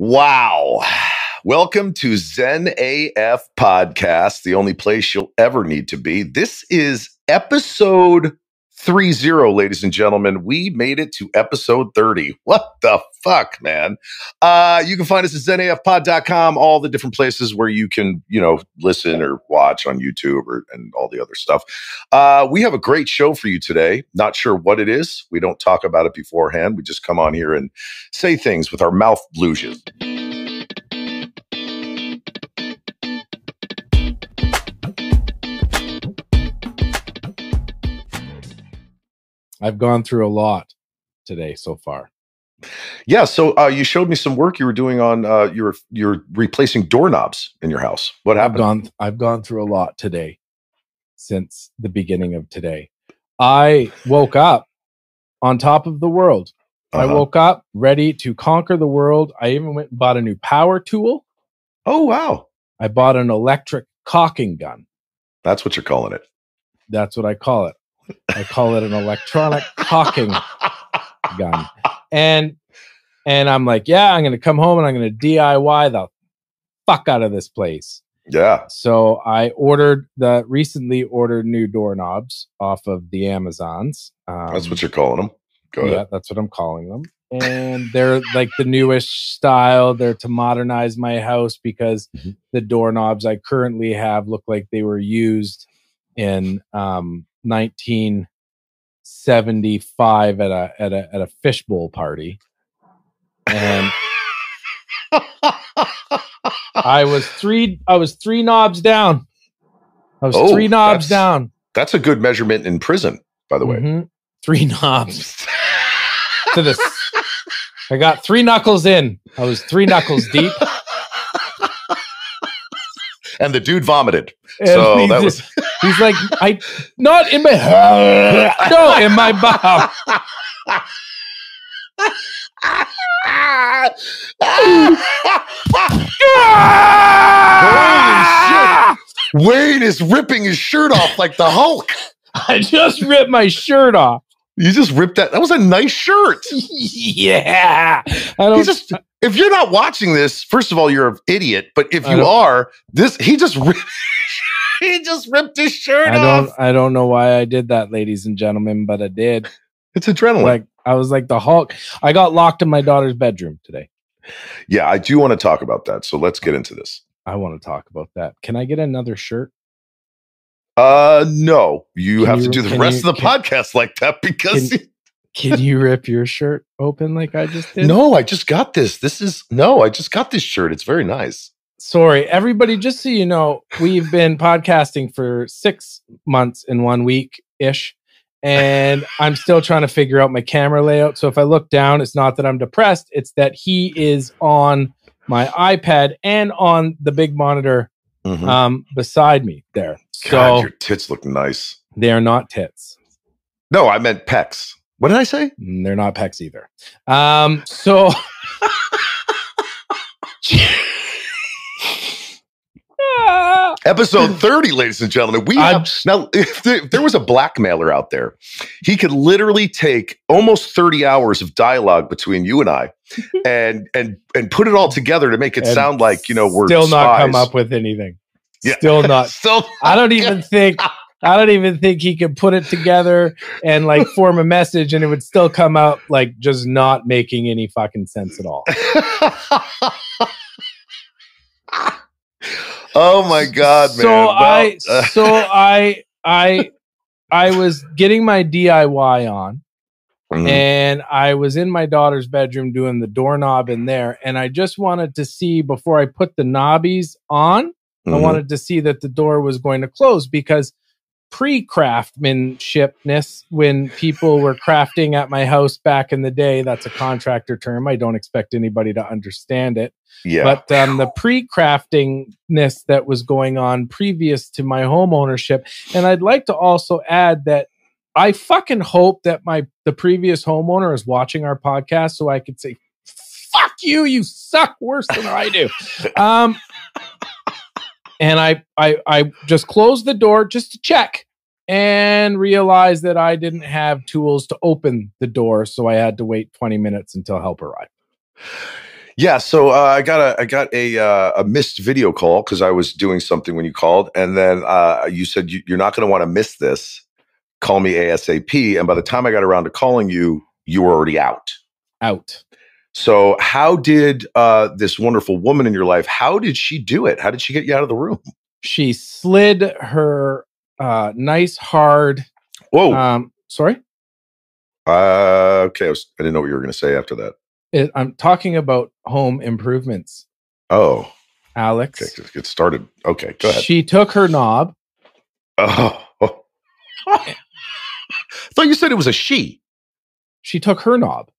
Wow. Welcome to Zen AF Podcast, the only place you'll ever need to be. This is episode 30, ladies and gentlemen. We made it to episode 30. What the fuck, man? You can find us at zenafpod.com, all the different places where you can, listen or watch on YouTube and all the other stuff. We have a great show for you today. Not sure what it is. We don't talk about it beforehand. We just come on here and say things with our mouth blues. I've gone through a lot today so far. Yeah, so you showed me some work you were doing on you're replacing doorknobs in your house. What happened? I've gone through a lot today since the beginning of today. I woke up on top of the world. I woke up ready to conquer the world. I even went and bought a new power tool. Oh, wow. I bought an electric caulking gun. That's what you're calling it. That's what I call it. I call it an electronic caulking gun. And I'm like, yeah, I'm going to come home and I'm going to DIY the fuck out of this place. Yeah. So I recently ordered new doorknobs off of the Amazons. That's what you're calling them. Go ahead. Yeah, that's what I'm calling them. And they're like the newish style. They're to modernize my house because the doorknobs I currently have look like they were used in 1975 at a fishbowl party. And I was three knobs down. Three knobs down. That's a good measurement in prison, by the way. 3 knobs. To this. I got 3 knuckles in. I was 3 knuckles deep. And the dude vomited. And so that was he's like, not in my no, in my mouth. Holy shit. Wayne is ripping his shirt off like the Hulk. I just ripped my shirt off. You just ripped that. That was a nice shirt. Yeah. If you're not watching this, first of all, you're an idiot. But if you are, he just ripped his shirt off. I don't know why I did that, ladies and gentlemen, but I did. It's adrenaline. Like I was like the Hulk. I got locked in my daughter's bedroom today. Yeah, I do want to talk about that. So let's get into this. I want to talk about that. Can I get another shirt? No. You have to do the rest of the podcast like that because can you rip your shirt open like I just did? No, I just got this. I just got this shirt. It's very nice. Sorry, everybody, just so you know, we've been podcasting for 6 months and 1 week-ish, and I'm still trying to figure out my camera layout. So if I look down, it's not that I'm depressed. It's that he is on my iPad and on the big monitor beside me there. So God, your tits look nice. They are not tits. No, I meant pecs. What did I say? They're not pecs either. So episode 30, ladies and gentlemen. Now, if there was a blackmailer out there, he could literally take almost 30 hours of dialogue between you and I and put it all together to make it sound like, we're still spies. Not come up with anything. Yeah. Still not. I don't even think he could put it together and like form a message and it would still come out like just not making any fucking sense at all. Oh my God, man. I was getting my DIY on and I was in my daughter's bedroom doing the doorknob in there. And I just wanted to see before I put the knobbies on, I wanted to see that the door was going to close because pre-craftsmanshipness, when people were crafting at my house back in the day, that's a contractor term. I don't expect anybody to understand it. Yeah. But the pre-craftingness that was going on previous to my home ownership. And I'd like to also add that I fucking hope that the previous homeowner is watching our podcast so I could say, fuck you, you suck worse than I do. And I just closed the door just to check and realized that I didn't have tools to open the door. So I had to wait 20 minutes until help arrived. Yeah, so I got a missed video call because I was doing something when you called, and then you said you're not going to want to miss this. Call me ASAP. And by the time I got around to calling you, you were already out. Out. So how did this wonderful woman in your life? How did she do it? How did she get you out of the room? She slid her nice hard. Whoa. Sorry. Okay, I didn't know what you were going to say after that. I'm talking about home improvements. Oh, Alex. Okay, let's get started. Okay, go ahead. She took her knob. Oh. I thought you said it was a she. She took her knob.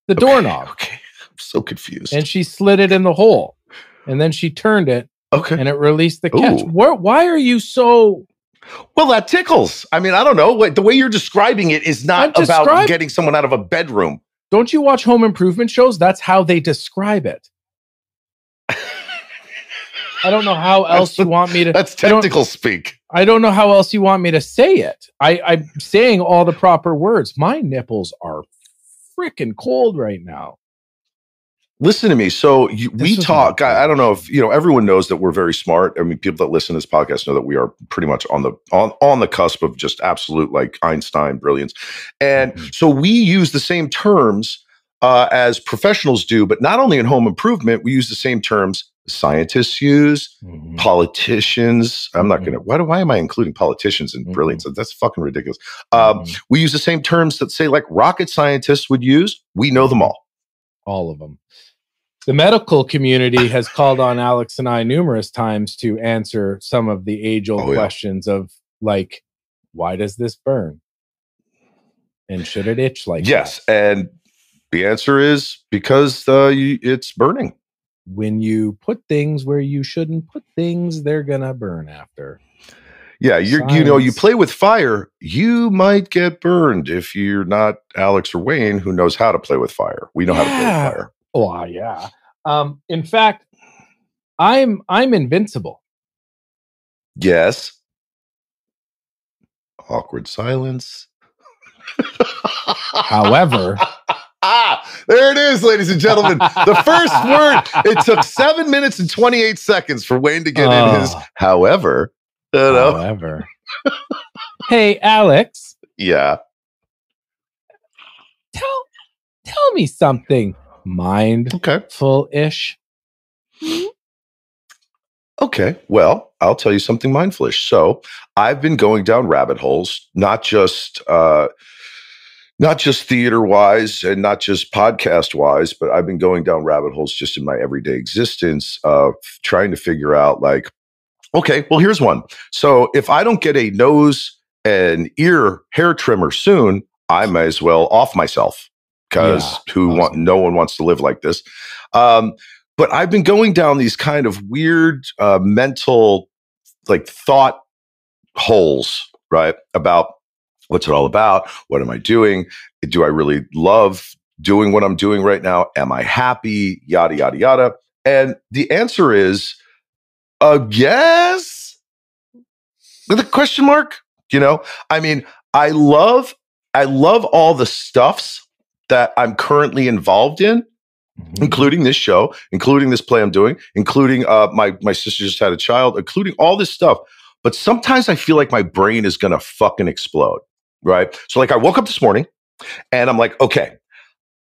The doorknob. Okay. I'm so confused. And she slid it in the hole. And then she turned it. Okay. And it released the catch. Why are you so... Well, that tickles. I mean, I don't know. The way you're describing it is not about getting someone out of a bedroom. Don't you watch home improvement shows? That's how they describe it. I don't know how else you want me to... That's technical speak. I don't know how else you want me to say it. I'm saying all the proper words. My nipples are freaking cold right now. Listen to me. So we talk. I don't know if everyone knows that we're very smart. I mean, people that listen to this podcast know that we are pretty much on the cusp of just absolute like Einstein brilliance. And so we use the same terms as professionals do, but not only in home improvement, we use the same terms scientists use, politicians. I'm not going to, why am I including politicians in brilliance? That's fucking ridiculous. We use the same terms that say like rocket scientists would use. We know them all. All of them. The medical community has called on Alex and I numerous times to answer some of the age-old questions of like, why does this burn? And should it itch like Yes, that? And the answer is because it's burning. When you put things where you shouldn't put things, they're gonna burn after. Yeah, you play with fire, you might get burned if you're not Alex or Wayne, who knows how to play with fire. We know how to play with fire. Oh yeah. In fact, I'm invincible. Yes. Awkward silence. However. There it is, ladies and gentlemen. The first word. It took 7 minutes and 28 seconds for Wayne to get in his however. However. Hey, Alex. Yeah. Tell me something mindful-ish. Okay. Well, I'll tell you something mindful-ish. So I've been going down rabbit holes, not just theater-wise and not just podcast-wise, but I've been going down rabbit holes just in my everyday existence of trying to figure out like, okay, well, here's one. So if I don't get a nose and ear hair trimmer soon, I may as well off myself because no one wants to live like this. But I've been going down these kind of weird mental like thought holes, right? About what's it all about? What am I doing? Do I really love doing what I'm doing right now? Am I happy? Yada, yada, yada. And the answer is, yes. With a question mark, I mean, I love all the stuffs that I'm currently involved in, including this show, including this play I'm doing, including my sister just had a child, including all this stuff. But sometimes I feel like my brain is going to fucking explode, right? So like I woke up this morning and I'm like, okay,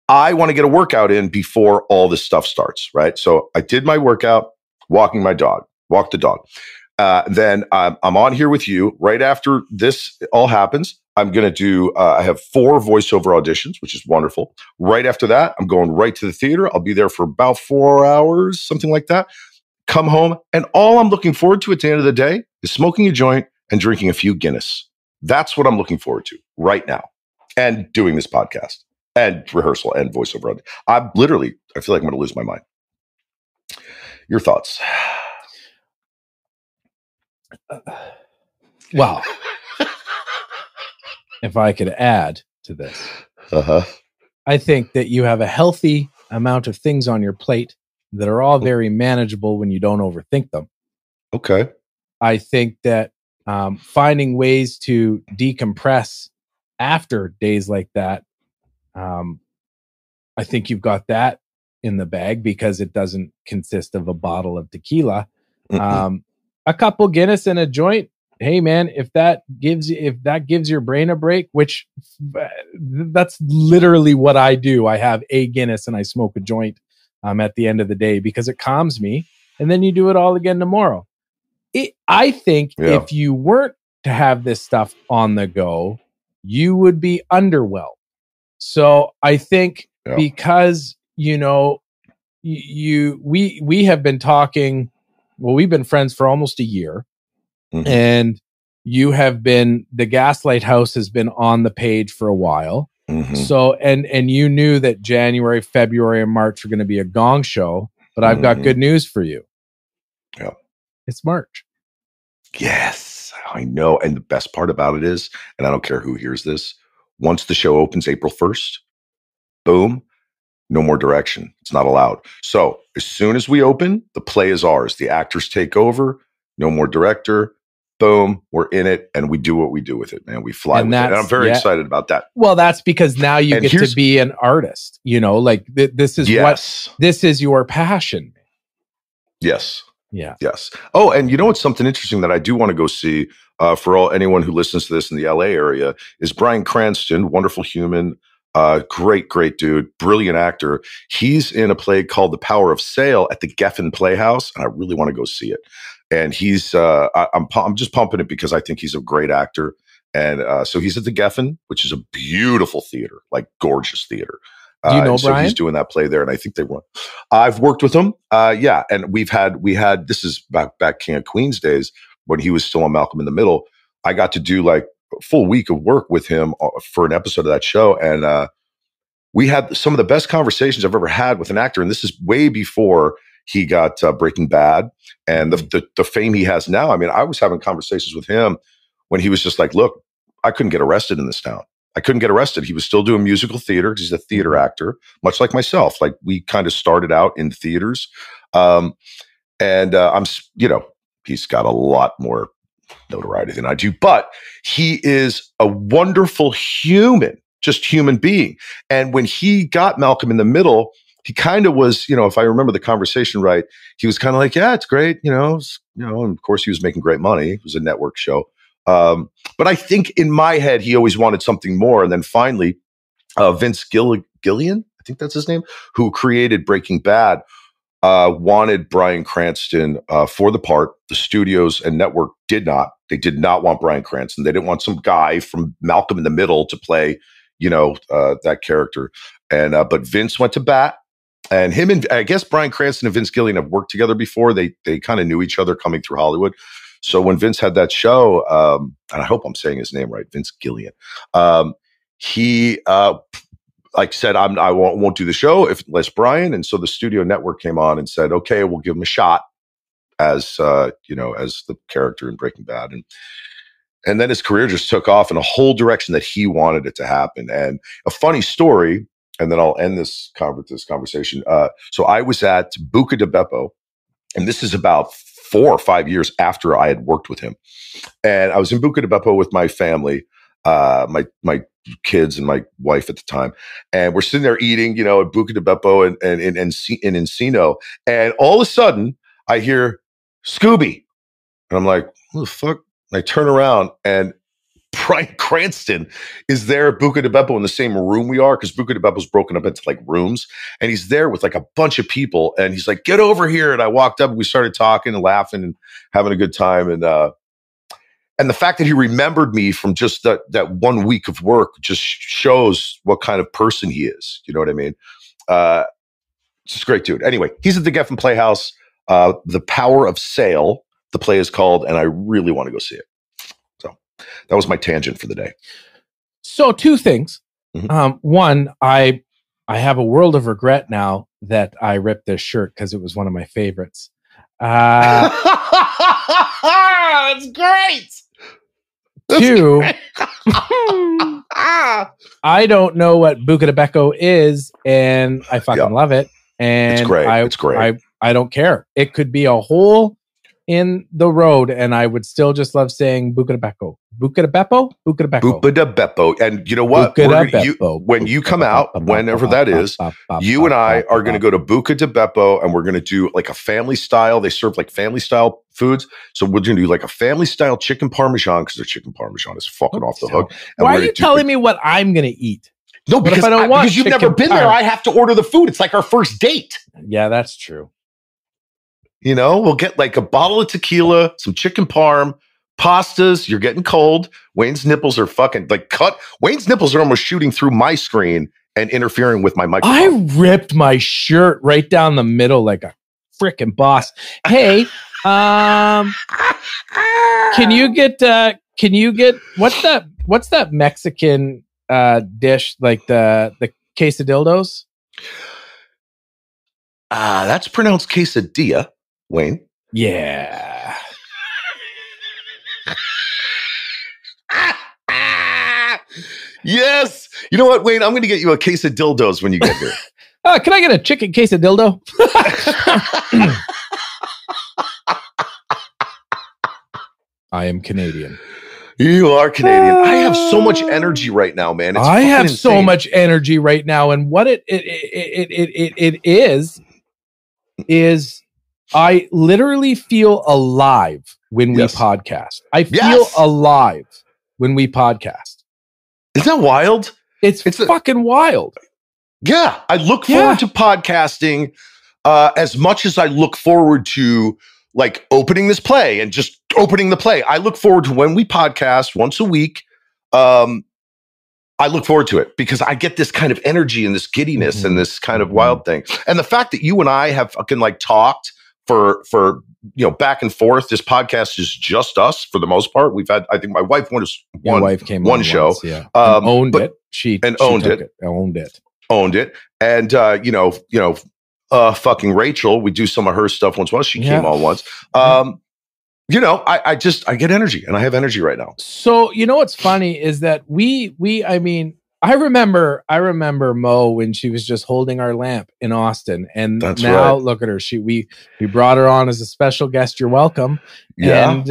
I want to get a workout in before all this stuff starts, right? So I did my workout, walked the dog. Then I'm on here with you. Right after this all happens, I'm going to do, I have 4 voiceover auditions, which is wonderful. Right after that, I'm going right to the theater. I'll be there for about 4 hours, something like that. Come home. And all I'm looking forward to at the end of the day is smoking a joint and drinking a few Guinness. That's what I'm looking forward to right now. And doing this podcast and rehearsal and voiceover. I feel like I'm going to lose my mind. Your thoughts? Well, if I could add to this, I think that you have a healthy amount of things on your plate that are all very manageable when you don't overthink them. Okay. I think that finding ways to decompress after days like that, I think you've got that in the bag because it doesn't consist of a bottle of tequila. Mm-mm. A couple Guinness and a joint. Hey man, if that gives your brain a break, which that's literally what I do. I have a Guinness and I smoke a joint at the end of the day because it calms me. And then you do it all again tomorrow. I think if you weren't to have this stuff on the go, you would be underwhelmed. So I think because, you know, we have been talking, well, we've been friends for almost a year. Mm-hmm. And you have been, the Gaslight House has been on the page for a while. Mm-hmm. So, and you knew that January, February, and March were going to be a gong show, but I've got good news for you. Yeah. It's March. Yes, I know. And the best part about it is, and I don't care who hears this, once the show opens April 1st, boom, no more direction. It's not allowed. So as soon as we open, the play is ours. The actors take over, no more director. Boom, we're in it, and we do what we do with it, man. We fly with it. And I'm very excited about that. Well, that's because now you get to be an artist, you know, like this is this is your passion. Yes. Yeah. Yes. Oh, and you know what's something interesting that I do want to go see for anyone who listens to this in the LA area is Bryan Cranston, wonderful human, great dude, brilliant actor. He's in a play called The Power of Sale at the Geffen Playhouse, and I really want to go see it. And he's I'm just pumping it because I think he's a great actor. And so he's at the Geffen, which is a beautiful theater, like gorgeous theater. Do you know Bryan? So he's doing that play there, and I think they run. I've worked with him, yeah, and we had this is back King of Queens days when he was still on Malcolm in the Middle. I got to do like a full week of work with him for an episode of that show, and we had some of the best conversations I've ever had with an actor. And this is way before he got Breaking Bad and the fame he has now. I mean, I was having conversations with him when he was just like, "Look, I couldn't get arrested in this town." I couldn't get arrested. He was still doing musical theater because he's a theater actor, much like myself. Like we kind of started out in theaters. I'm, you know, he's got a lot more notoriety than I do, but he is a wonderful human, just human being. And when he got Malcolm in the Middle, he kind of was, you know, if I remember the conversation right, he was kind of like, yeah, it's great. You know, and of course he was making great money. It was a network show. But I think in my head, he always wanted something more. And then finally, Vince Gilligan, I think that's his name, who created Breaking Bad, wanted Bryan Cranston for the part. The studios and network did not. They did not want Bryan Cranston. They didn't want some guy from Malcolm in the Middle to play, you know, that character. And but Vince went to bat. And him and I guess Bryan Cranston and Vince Gilligan have worked together before. They kind of knew each other coming through Hollywood. So when Vince had that show, and I hope I'm saying his name right, Vince Gilligan, he like said, I won't do the show unless Bryan. And so the studio network came on and said, okay, we'll give him a shot as you know, as the character in Breaking Bad. And then his career just took off in a whole direction that he wanted it to happen. And a funny story, and then I'll end this conversation. So I was at Buca di Beppo, and this is about 4 or 5 years after I had worked with him. And I was in Buca di Beppo with my family, my kids and my wife at the time. And we're sitting there eating, you know, at Buca di Beppo and in Encino. And all of a sudden I hear Skuby. And I'm like, what the fuck? And I turn around and Bryan Cranston is there at Buca di Beppo in the same room we are, because Buca di Beppo's broken up into like rooms, and he's there with like a bunch of people, and he's like, get over here. And I walked up and we started talking and laughing and having a good time. And the fact that he remembered me from just that 1 week of work just shows what kind of person he is. You know what I mean? Just a great dude. Anyway, he's at the Geffen Playhouse. The Power of Sale, the play is called, and I really want to go see it. That was my tangent for the day. So 2 things. Mm-hmm. One, I have a world of regret now that I ripped this shirt because it was one of my favorites. That's great. 2, I don't know what Buca di Beppo is, and I fucking love it. And it's great. It's great. I don't care. It could be a whole in the road, and I would still just love saying Buca de Beppo. Buca de Beppo? Buca de Beppo. Buca de Beppo. And you know what? When you come out, whenever that is, you and I are going to go to Buca de Beppo, and we're going to do like a family style. They serve like family style foods. So we're going to do like a family style chicken parmesan, because their chicken parmesan is fucking off the hook. And why are you telling me what I'm going to eat? No, because you've never been there. I have to order the food. It's like our first date. Yeah, that's true. You know, we'll get like a bottle of tequila, some chicken parm, pastas. You're getting cold. Wayne's nipples are fucking like cut. Wayne's nipples are almost shooting through my screen and interfering with my microphone. I ripped my shirt right down the middle like a freaking boss. Hey, can you get what's that Mexican dish, like the quesadillos? That's pronounced quesadilla, Wayne. Yeah. Yes. You know what, Wayne? I'm going to get you a case of dildos when you get here. Can I get a chicken quesadillo? I am Canadian. You are Canadian. I have so much energy right now, man. I have so much energy right now, and what it is I literally feel alive when we podcast. I feel alive when we podcast. Isn't that wild? It's fucking wild. Yeah, I look forward to podcasting as much as I look forward to like opening this play and just opening the play. I look forward to when we podcast once a week. I look forward to it because I get this kind of energy and this giddiness and this kind of wild thing. And the fact that you and I have fucking like talked for back and forth. This podcast is just us for the most part. We've had, I think my wife came on one show. Once, yeah. Owned it. She owned it. Owned it. And fucking Rachel, we do some of her stuff once. She came on once. I get energy, and I have energy right now. So, you know, what's funny is that I remember Mo when she was just holding our lamp in Austin, and look at her. We brought her on as a special guest. You're welcome. Yeah.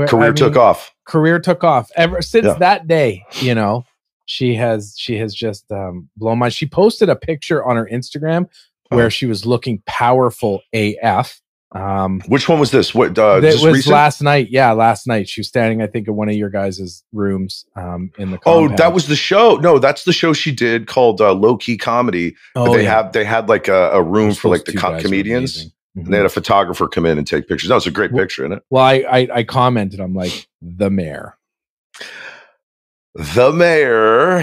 Career took off. Career took off ever since that day. You know, she has just blown my. She posted a picture on her Instagram where she was looking powerful AF. Which one was this? What it was recent? Last night. Yeah, last night. She was standing, I think, in one of your guys' rooms in the compound. Oh, that was the show. No, that's the show she did called Low Key Comedy. They had like a room for like the comedians. And they had a photographer come in and take pictures. That was a great picture, isn't it? Well, I commented, I'm like, the mayor. The mayor.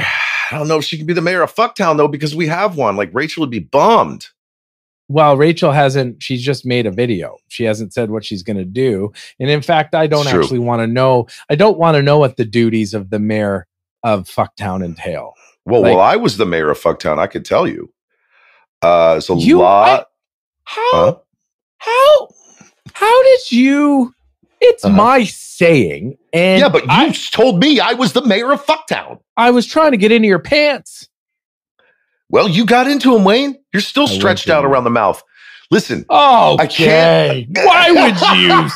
I don't know if she can be the mayor of Fucktown, though, because we have one. Like, Rachel would be bummed. Well, Rachel hasn't. She's just made a video. She hasn't said what she's going to do. And in fact, I don't actually want to know. I don't want to know what the duties of the mayor of Fucktown entail. Well, I was the mayor of Fucktown. I could tell you. It's a lot. How did you? It's my saying. And yeah, but you told me I was the mayor of Fucktown. I was trying to get into your pants. Well, you got into him, Wayne. You're still stretched out around the mouth. Listen. Oh, I can't. Why would you?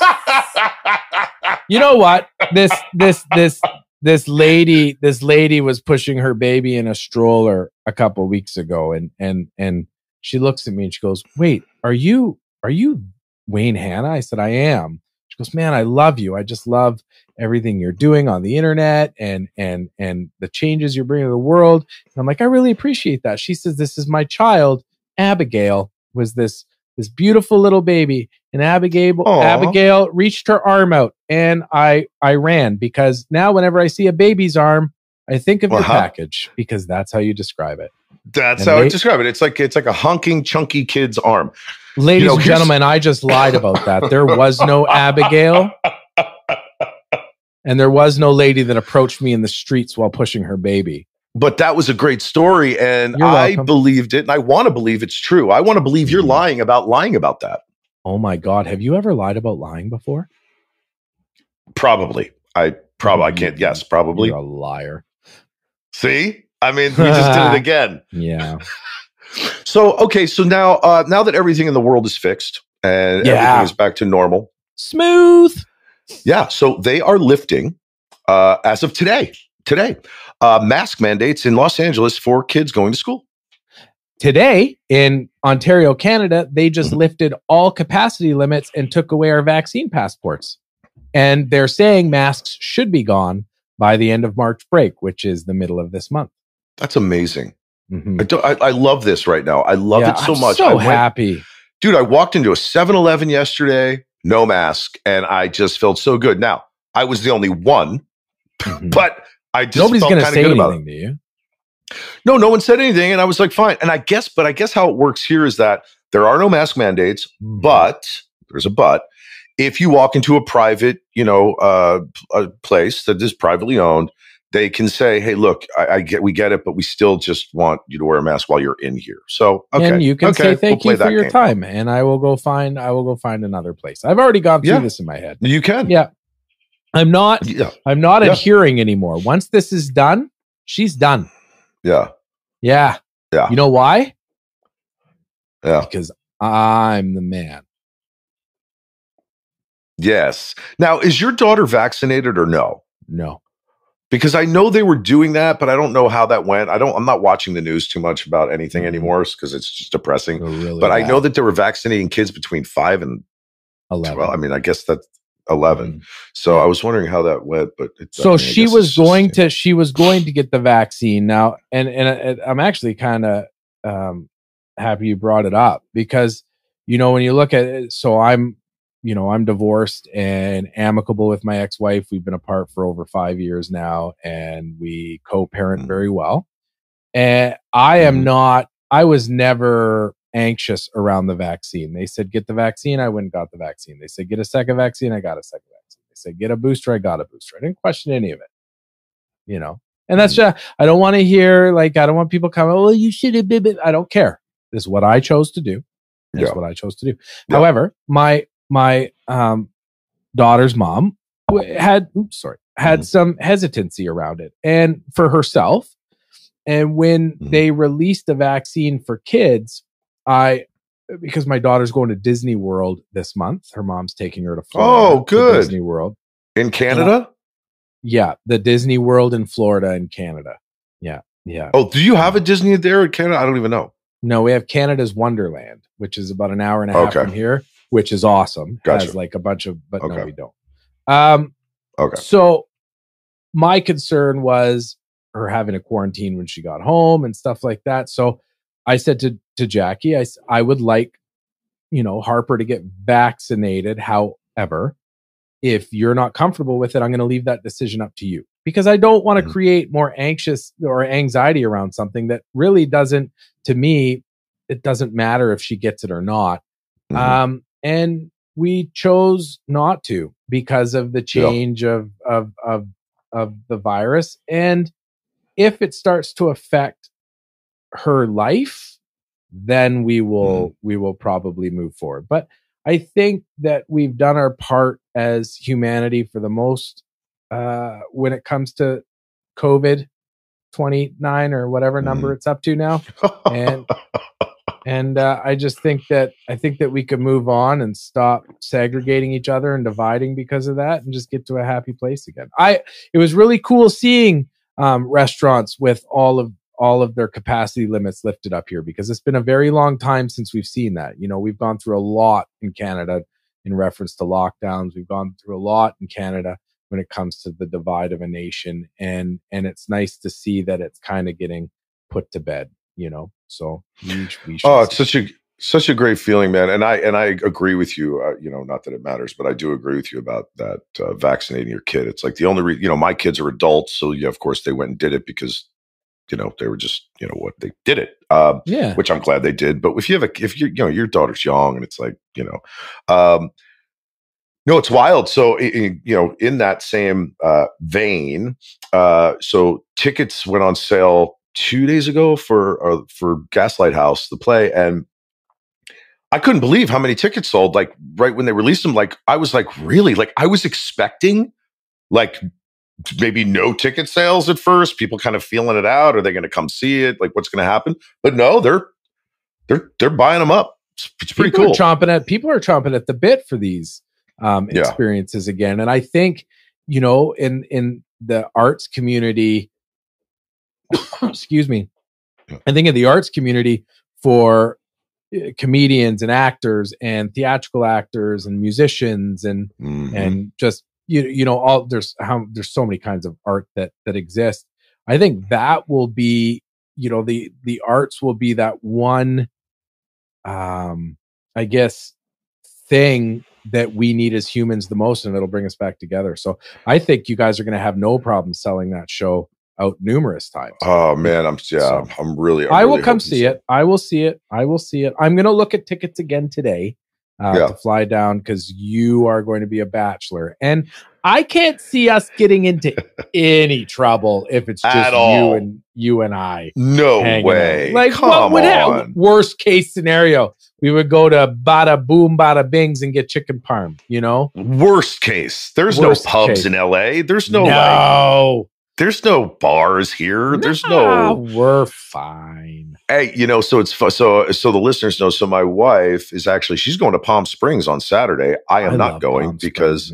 You know what? This lady was pushing her baby in a stroller a couple of weeks ago, and she looks at me and she goes, "Wait, are you Wayne Hanna?" I said, "I am." She goes, "Man, I love you. I just love everything you're doing on the internet and the changes you're bringing to the world." And I'm like, "I really appreciate that." She says, "This is my child. Abigail was this beautiful little baby." And Abigail reached her arm out, and I ran, because now whenever I see a baby's arm, I think of your package, because that's how you describe it. That's how I describe it. It's like a hunking, chunky kid's arm. Ladies and gentlemen, I just lied about that. There was no Abigail. And there was no lady that approached me in the streets while pushing her baby. But that was a great story, and I believed it, and I want to believe it's true. I want to believe you're lying about that. Oh my God. Have you ever lied about lying before? Probably. I can't. Yes, probably. You're a liar. See? I mean, we just did it again. Yeah. So, okay. So now that everything in the world is fixed, and everything is back to normal. Smooth. Yeah. So they are lifting as of today, mask mandates in Los Angeles for kids going to school. Today in Ontario, Canada, they just lifted all capacity limits and took away our vaccine passports. And they're saying masks should be gone by the end of March break, which is the middle of this month. That's amazing. I love this right now. I love it so much. I'm so happy. Dude, I walked into a 7-Eleven yesterday, no mask, and I just felt so good. Now, I was the only one, but I just Nobody's felt going to kind say of good about anything to you. No one said anything, and I was like, fine. And I guess how it works here is that there are no mask mandates, but there's a but. If you walk into a private, a place that is privately owned, they can say, "Hey, look, we get it, but we still just want you to wear a mask while you're in here." So, okay, and you can say thank you for your time, and I will go find another place. I've already gone through this in my head. You can, yeah. I'm not adhering anymore. Once this is done, she's done. Yeah. You know why? Yeah. Because I'm the man. Yes. Now, is your daughter vaccinated or no? No. Because I know they were doing that, but I don't know how that went. I'm not watching the news too much about anything anymore because it's just depressing. Really but bad. I know that they were vaccinating kids between 5 and 11. 12. I mean, I guess that's 11. So I was wondering how that went, but she was going to get the vaccine now, and I'm actually kind of happy you brought it up because when you look at it, so I'm divorced and amicable with my ex-wife. We've been apart for over 5 years now, and we co-parent very well. And I was never anxious around the vaccine. They said, get the vaccine. I went and got the vaccine. They said, get a second vaccine. I got a second vaccine. They said, get a booster. I got a booster. I didn't question any of it, and that's just, I don't want to hear, I don't want people coming, well, you should have been, I don't care. This is what I chose to do. However, my daughter's mom had some hesitancy around it and for herself. And when they released the vaccine for kids, because my daughter's going to Disney World this month. Her mom's taking her to Florida. Oh, good. To Disney World. In Canada? Yeah. The Disney World in Florida and Canada. Yeah. Yeah. Oh, do you have a Disney there in Canada? I don't even know. No, we have Canada's Wonderland, which is about an hour and a half from here, which is awesome. Gotcha. Has a bunch of, but no, we don't. Okay. So my concern was her having a quarantine when she got home and stuff like that. So I said to Jackie, I would like, Harper to get vaccinated. However, if you're not comfortable with it, I'm going to leave that decision up to you because I don't want to create more anxious or anxiety around something that really doesn't, to me, it doesn't matter if she gets it or not. And we chose not to because of the change of the virus. And if it starts to affect her life, then we will probably move forward. But I think that we've done our part as humanity for the most when it comes to COVID 29 or whatever number it's up to now. And I just think that we could move on and stop segregating each other and dividing because of that and just get to a happy place again. It was really cool seeing restaurants with all of their capacity limits lifted up here because it's been a very long time since we've seen that. We've gone through a lot in Canada in reference to lockdowns. We've gone through a lot in Canada when it comes to the divide of a nation. And it's nice to see that it's kind of getting put to bed, so it's such a great feeling, man. And I agree with you, not that it matters, but I do agree with you about that, vaccinating your kid. It's like the only reason, my kids are adults. So yeah, of course they went and did it because, they were just, they did it. Which I'm glad they did. But if your daughter's young and it's like, no, it's wild. So, in that same vein, so tickets went on sale 2 days ago for Gaslight House, the play, and I couldn't believe how many tickets sold. Like right when they released them, I was like, really? I was expecting maybe no ticket sales at first. People kind of feeling it out. Are they going to come see it? What's going to happen? But no, they're buying them up. it's pretty people cool. People are chomping at the bit for these experiences again. And I think, you know, in the arts community, excuse me, I think in the arts community for comedians and actors and theatrical actors and musicians and just you know all there's so many kinds of art that exist. I think that will be, you know, the arts will be that one I guess thing that we need as humans the most, and it'll bring us back together. So I think you guys are going to have no problem selling that show out numerous times. Oh man, I'm really I will come see it. I will see it. I'm going to look at tickets again today to fly down because you are going to be a bachelor, and I can't see us getting into any trouble if it's just you and I. No way. Out. Like, what would happen? Worst case scenario, we would go to Bada Boom Bada Bings and get chicken parm. You know, worst case. There's no pubs in LA. There's no. There's no bars here. There's no. We're fine. Hey, you know, so it's so the listeners know. So my wife is actually she's going to Palm Springs on Saturday. I am not going because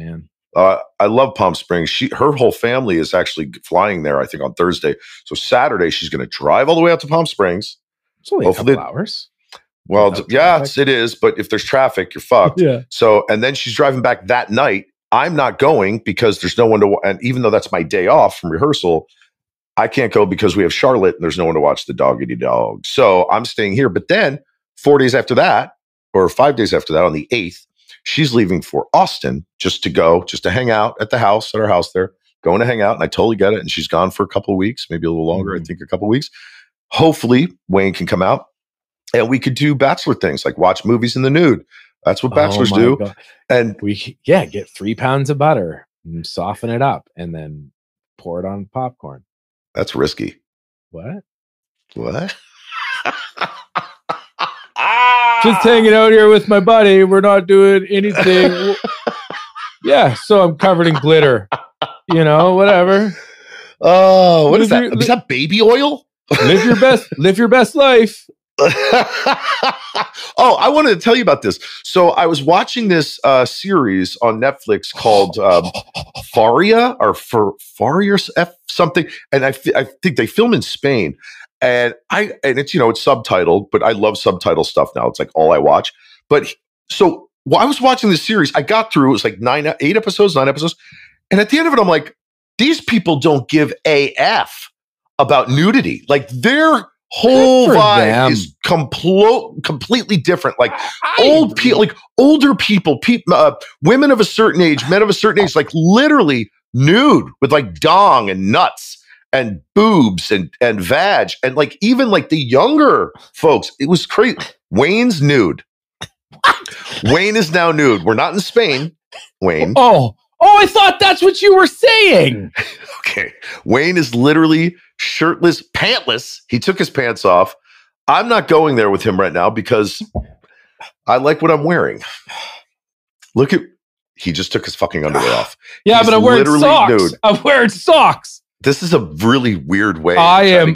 I love Palm Springs. Her whole family is actually flying there. I think on Thursday. So Saturday she's going to drive all the way out to Palm Springs. It's only a couple hours. Well, yeah, it is. But if there's traffic, you're fucked. Yeah. So and then she's driving back that night. I'm not going because there's no one to, and even though that's my day off from rehearsal, I can't go because we have Charlotte and there's no one to watch the doggity dog. So I'm staying here. But then 4 days after that, or 5 days after that, on the 8th, she's leaving for Austin just to hang out at our house there, going to hang out. And I totally get it. And she's gone for a couple of weeks, maybe a little longer. I think a couple of weeks. Hopefully Wayne can come out and we could do bachelor things like watch movies in the nude. That's what bachelors do. God. And we get 3 pounds of butter and soften it up and then pour it on popcorn. That's risky. What? Just hanging out here with my buddy. We're not doing anything. Yeah, so I'm covered in glitter. You know, whatever. Oh, what is that? Is that baby oil? Live your best life. Oh, I wanted to tell you about this. So I was watching this series on Netflix called Faria or Faria something, and I think they film in Spain, and it's, you know, it's subtitled, but I love subtitle stuff now. It's like all I watch. But so I was watching this series. I got through. It was like 9 episodes, and at the end of it, I'm like, these people don't give AF about nudity. Like their whole vibe is completely different. Like older people, women of a certain age, men of a certain age, like literally nude with like dong and nuts and boobs and vag. And like, even like the younger folks, it was crazy. Wayne's nude. Wayne is now nude. We're not in Spain, Wayne. Oh, I thought that's what you were saying. Okay. Wayne is literally shirtless, pantless. He took his pants off. I'm not going there with him right now because I like what I'm wearing. He just took his fucking underwear off. Yeah, but I'm wearing socks. Nude. I'm wearing socks. This is a really weird way. I am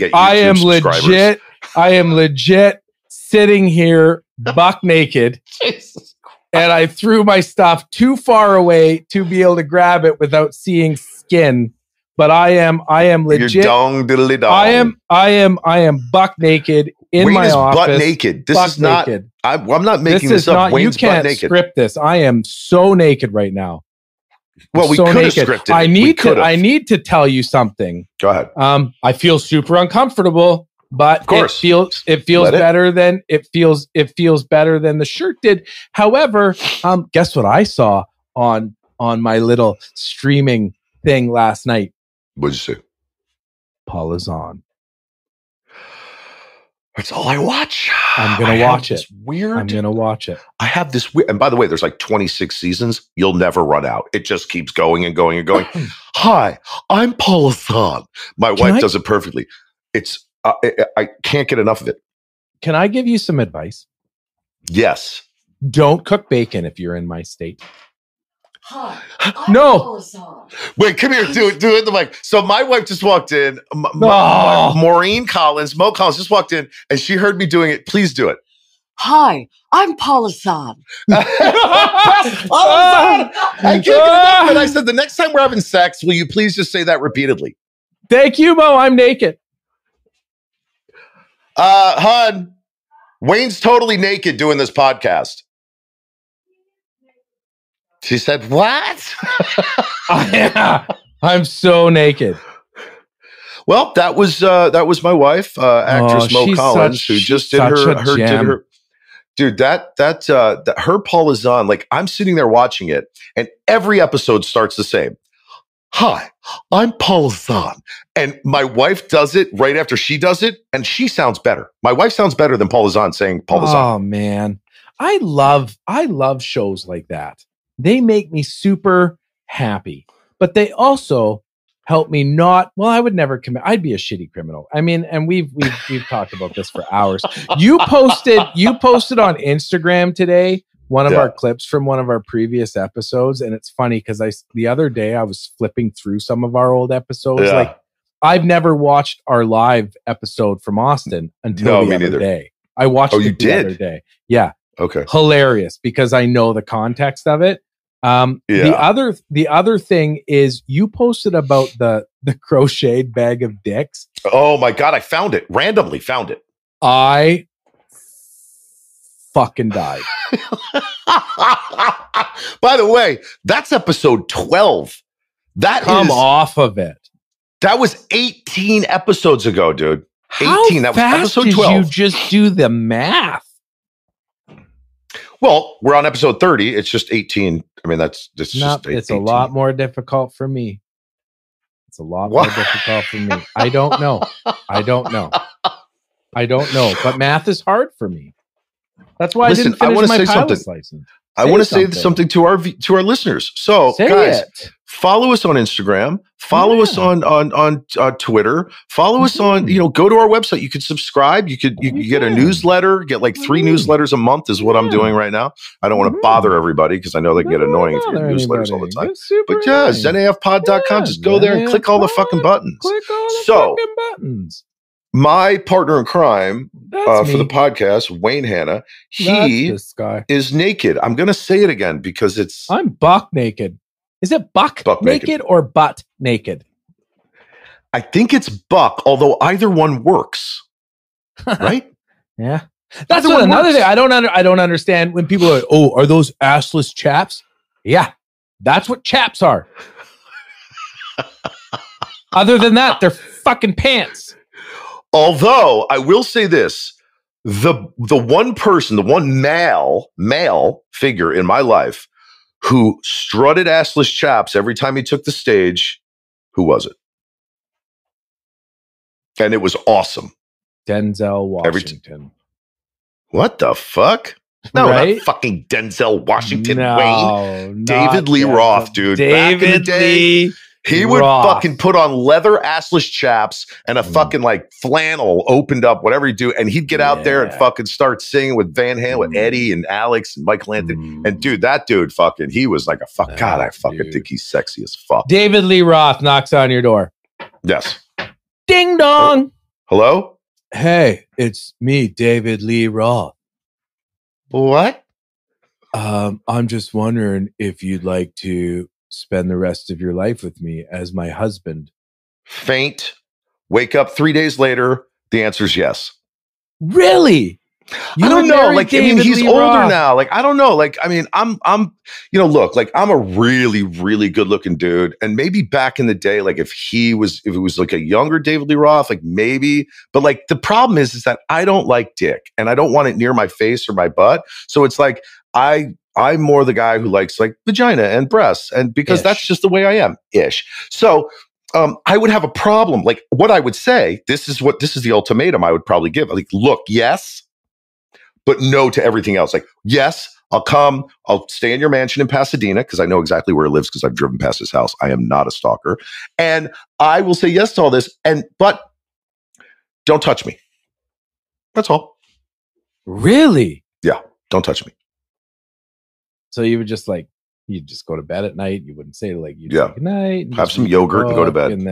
legit sitting here buck naked. Jesus. And I threw my stuff too far away to be able to grab it without seeing skin. But I am legit. You're dong diddly dong. I am buck naked in Wayne my is office. Butt naked. This is not. Naked. I'm not making this up. Wayne's you can't butt naked. Script this. I am so naked right now. Well, we could have scripted. I need to tell you something. Go ahead. I feel super uncomfortable, but of course. it feels better than the shirt did. However, guess what I saw on my little streaming thing last night? What'd you say? Paul is on. That's all I watch. I'm going to watch it. Weird. I'm going to watch it. I have this weird, and by the way, there's like 26 seasons. You'll never run out. It just keeps going and going and going. Hi, I'm Paul Hassan. My wife does it perfectly. It's, I can't get enough of it. Can I give you some advice? Yes. Don't cook bacon if you're in my state. Hi, no. Wait, come here. Do it in the mic. So my wife just walked in. Maureen Collins, Mo Collins just walked in, and she heard me doing it. Please do it. Hi, I'm Paula San. I can't get enough. And I said, the next time we're having sex, will you please just say that repeatedly? Thank you, Mo. I'm naked. Hun, Wayne's totally naked doing this podcast. She said, what? I'm so naked. Well, that was my wife, actress Mo Collins, who just did her. Dude, that her Paula Zahn, like I'm sitting there watching it, and every episode starts the same. Hi, I'm Paula Zahn. And my wife does it right after she does it, and she sounds better. My wife sounds better than Paula Zahn saying Paula Zahn. Oh man. I love shows like that. They make me super happy, but they also help me not. Well, I would never commit. I'd be a shitty criminal. I mean, and we've talked about this for hours. You posted on Instagram today one of our clips from one of our previous episodes, and it's funny because the other day I was flipping through some of our old episodes. Yeah. Like I've never watched our live episode from Austin until the other day. I watched it the other day. Yeah. Okay. Hilarious because I know the context of it. The other thing is you posted about the crocheted bag of dicks. Oh my God, I found it. Randomly found it. I fucking died. By the way, that's episode 12. Come off of it. That was 18 episodes ago, dude. 18. How that was fast episode 12. Did you just do the math? Well, we're on episode 30. It's just 18. I mean, just 18. It's a lot more difficult for me. It's a lot more difficult for me. I don't know. But math is hard for me. That's why I didn't finish my pilot's license. I want to say something to our listeners. So, guys, follow us on Instagram. Follow us on Twitter. Follow us on, go to our website. You could subscribe. You get a newsletter. Get like 3 newsletters a month is what I'm doing right now. I don't want to bother everybody because I know they can get annoying if you get newsletters all the time. But yeah, zenafpod.com. Just go there and click all the fucking buttons. Click all the fucking buttons. My partner in crime for the podcast, Wayne Hanna, he is naked. I'm going to say it again because I'm buck naked. Is it buck naked or butt naked? I think it's buck, although either one works. Right? Yeah. That's another thing. I don't understand when people are like, oh, are those assless chaps? Yeah. That's what chaps are. Other than that, they're fucking pants. Although I will say this, the one person, the one male figure in my life who strutted assless chaps every time he took the stage, who was it? And it was awesome. Denzel Washington. What the fuck? No, not fucking Denzel Washington, Wayne. David Lee Roth, dude. Back in the day, he would fucking put on leather assless chaps and a fucking like flannel opened up, whatever he'd do. And he'd get out there and fucking start singing with Van Halen, with Eddie and Alex and Michael Anthony. And dude, that dude fucking, he was like a fuck. God, I fucking think he's sexy as fuck. David Lee Roth knocks on your door. Yes. Ding dong. Hello? Hey, it's me, David Lee Roth. What? I'm just wondering if you'd like to spend the rest of your life with me as my husband. Faint. Wake up 3 days later. The answer is yes. Really? I don't know. Like, I mean, he's older now. Like, I don't know. Like, I mean, I'm, look, like I'm a really, really good looking dude. And maybe back in the day, like if it was like a younger David Lee Roth, like maybe, but like the problem is that I don't like dick and I don't want it near my face or my butt. So it's like, I'm more the guy who likes like vagina and breasts, and because that's just the way I am ish. So I would have a problem. Like what I would say, this is the ultimatum I would probably give. Like, look, yes, but no to everything else. Like, yes, I'll come. I'll stay in your mansion in Pasadena because I know exactly where he lives because I've driven past his house. I am not a stalker, and I will say yes to all this. But don't touch me. That's all. Really? Yeah. Don't touch me. So you would just you'd just go to bed at night. You wouldn't say you'd say good night. Have some yogurt and go to bed. And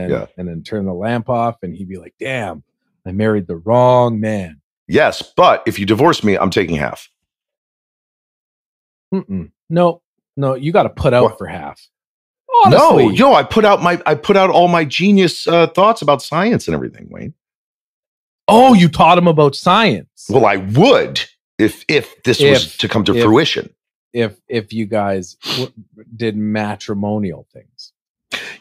then turn the lamp off. And he'd be like, damn, I married the wrong man. Yes, but if you divorce me, I'm taking half. No, you got to put out What? for half. Honestly. No, I put out all my genius thoughts about science and everything, Wayne. Oh, you taught him about science. Well, I would if this was to come to fruition. If you guys did matrimonial things.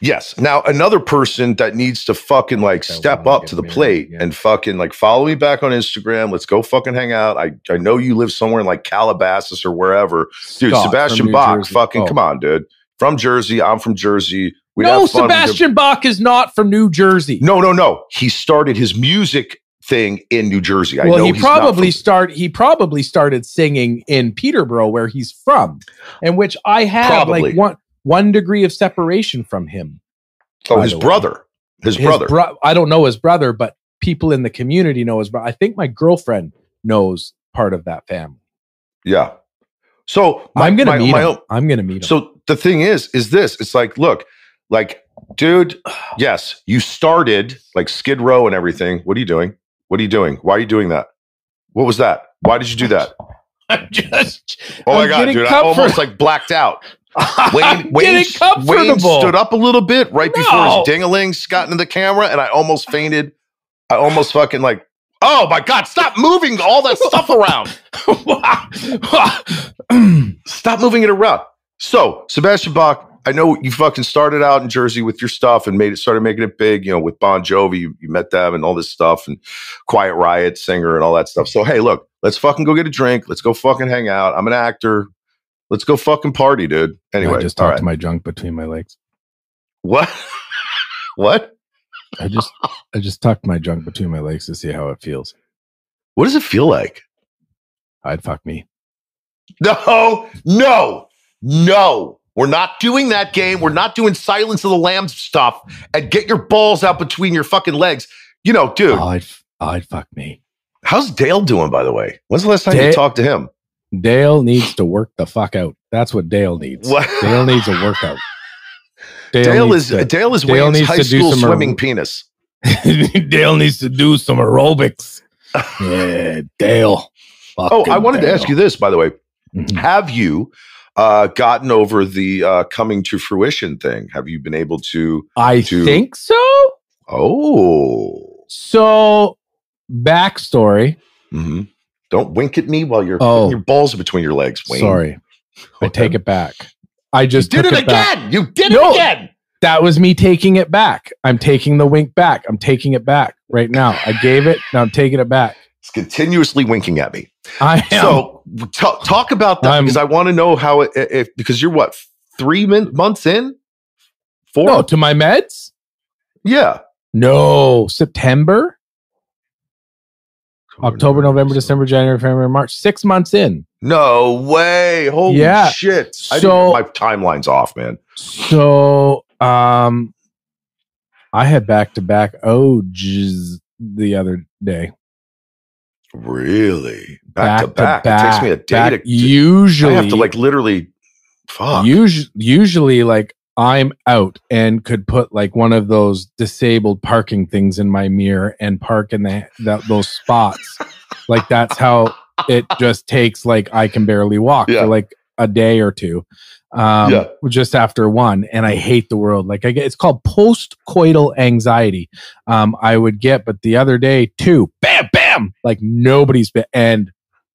Yes. Now, another person that needs to fucking like step up to the plate and fucking like follow me back on Instagram. Let's go fucking hang out. I know you live somewhere in like Calabasas or wherever. Dude, Scott, Sebastian Bach, fucking come on, dude. From Jersey. I'm from Jersey. No, Sebastian Bach is not from New Jersey. No. He started his music thing in New Jersey. He probably started singing in Peterborough, where he's from, and which I have like one degree of separation from him. Oh, his brother. I don't know his brother, but people in the community know his brother. I think my girlfriend knows part of that family. Yeah. So I'm gonna meet him. So the thing is this? It's like, look, like, dude. Yes, you started like Skid Row and everything. What are you doing? Why are you doing that? What was that? Why did you do that? I'm oh my God, dude! I almost like blacked out. Wayne stood up a little bit right before his ding-a-lings got into the camera, and I almost fainted. I almost fucking like, oh my God, stop moving all that stuff around. Stop moving it around. So, Sebastian Bach, I know you fucking started out in Jersey with your stuff and started making it big, with Bon Jovi. You met them and all this stuff, and Quiet Riot singer and all that stuff. So, hey, look, let's fucking go get a drink. Let's go fucking hang out. I'm an actor. Let's go fucking party, dude. Anyway, I just talked to my junk between my legs. What? What? I just tucked my junk between my legs to see how it feels. What does it feel like? I'd fuck me. No. We're not doing that game. We're not doing Silence of the Lambs stuff and get your balls out between your fucking legs. Dude. Oh, I'd fuck me. How's Dale doing, by the way? When's the last time you talked to him? Dale needs to work the fuck out. That's what Dale needs. What? Dale needs a workout. Dale is Wayne's high school swimming penis. Dale needs to do some aerobics. Yeah, Dale. I wanted to ask you this, by the way. Mm-hmm. Have you gotten over the coming to fruition thing? Have you been able to? I think so. Oh. So, backstory. Mm-hmm. Don't wink at me while you're putting your balls between your legs, Wayne. Sorry. I take it back. I just did it again. Back. You did it again. That was me taking it back. I'm taking the wink back. I'm taking it back right now. I gave it. Now I'm taking it back. It's continuously winking at me. I am. So talk about that because I want to know how because you're what, 3 months in? 4? No, to my meds? Yeah. No, September. October, November, December, January, February, March. 6 months in. No way. Holy shit. My timeline's off, man. So I had back-to-back OGs the other day. Really? Back-to-back? It takes me a day to... Usually... I have to like literally... Fuck. Usually like I'm out and could put like one of those disabled parking things in my mirror and park in those spots. Like that's how it just takes, like I can barely walk for like a day or two. Just after one. And I hate the world. Like it's called post-coital anxiety. I would get, but the other day too, bam, bam, like nobody's been, and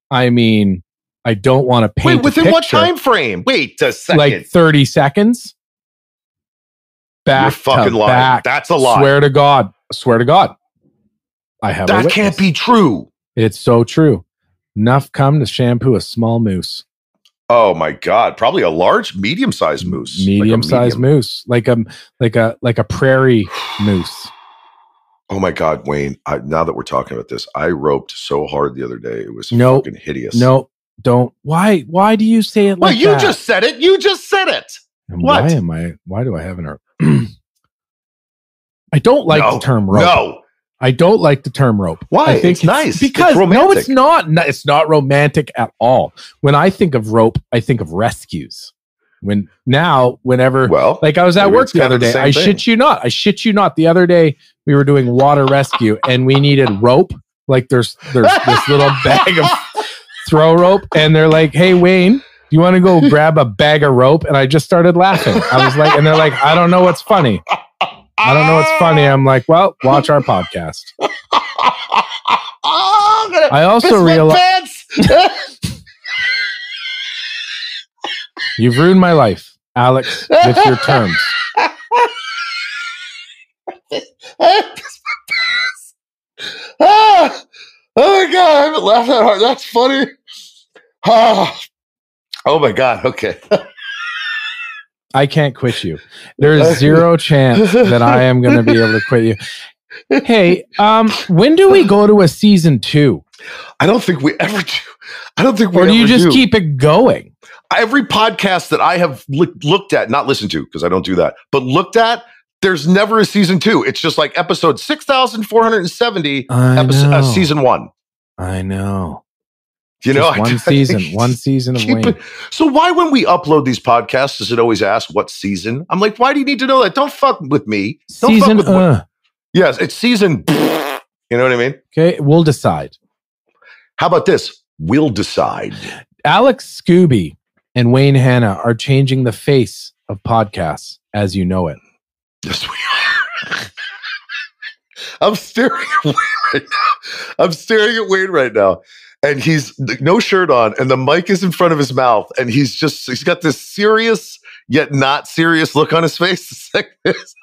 I mean, I don't want to paint. Wait, within what time frame? Wait a second. Like 30 seconds. Back. You're fucking lying. Back. That's a lie. Swear to God. I have that can't be true. It's so true. Enough come to shampoo a small moose. Oh my God. Probably a large, medium-sized moose. Medium-sized moose. Like a prairie moose. Oh my God, Wayne. Now that we're talking about this, I roped so hard the other day. It was fucking hideous. No, don't. Why do you say it like that? Well, you just said it. And what? Why do I have an I don't like the term rope. No. I don't like the term rope. Why? I think it's nice. Because no, it's not. It's not romantic at all. When I think of rope, I think of rescues. Whenever like I was at work the other day, I shit you not. The other day we were doing water rescue and we needed rope Like there's this little bag of throw rope, and they're like, "Hey, Wayne, do you want to go grab a bag of rope?" And I just started laughing. I was like, and they're like, "I don't know what's funny. I don't know what's funny." I'm like, "Well, watch our podcast." I also realized you've ruined my life, Alex, with your terms. Oh my God, I haven't laughed that hard. That's funny. Oh my God. Okay. I can't quit you. There is zero chance that I am going to be able to quit you. Hey, when do we go to a season 2? I don't think we ever do. I don't think we Or do ever you just do. keep it going? Every podcast that I have looked at, not listened to, because I don't do that, but looked at, there's never a season 2. It's just like episode 6,470, season 1. I know. You know, one season of Wayne. So why, when we upload these podcasts, does it always ask what season? I'm like, why do you need to know that? Don't fuck with me. Don't Season. fuck with yes, it's season. You know what I mean? Okay, we'll decide. How about this? We'll decide. Alex Skuby and Wayne Hanna are changing the face of podcasts as you know it. Yes, we are. I'm staring at Wayne right now. And he's no shirt on, and the mic is in front of his mouth, and he's got this serious yet not serious look on his face. It's like this.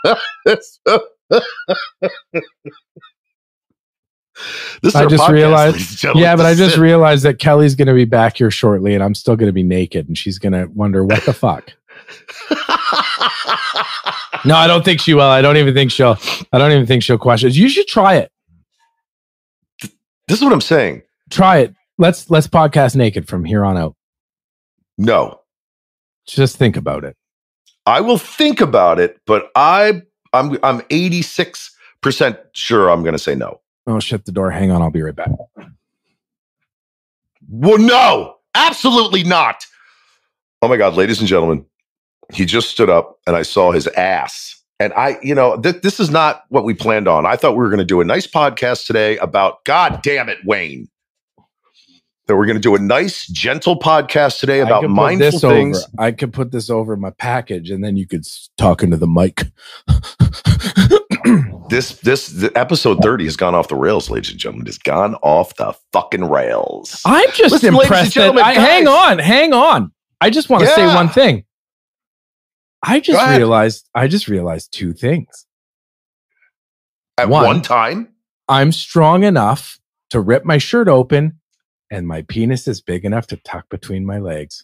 I just realized, but I just realized that Kelly's going to be back here shortly, and I'm still going to be naked, and she's going to wonder what the fuck. No, I don't think she will. I don't even think she'll question it. You should try it. This is what I'm saying. Try it. Let's podcast naked from here on out. No. Just think about it. I will think about it, but I'm 86% sure I'm going to say no. Oh, shut the door. Hang on. I'll be right back. Well, no, absolutely not. Oh my God, ladies and gentlemen, he just stood up and I saw his ass. And this is not what we planned on. I thought we were going to do a nice podcast today about, God damn it, Wayne. That we're going to do a nice, gentle podcast today about mindful things. I could put this over my package, and then you could talk into the mic. This episode 30 has gone off the rails, ladies and gentlemen. It's gone off the fucking rails. I'm just impressed. Hang on. I just want to say one thing. I just realized two things. At one time? I'm strong enough to rip my shirt open, and my penis is big enough to tuck between my legs.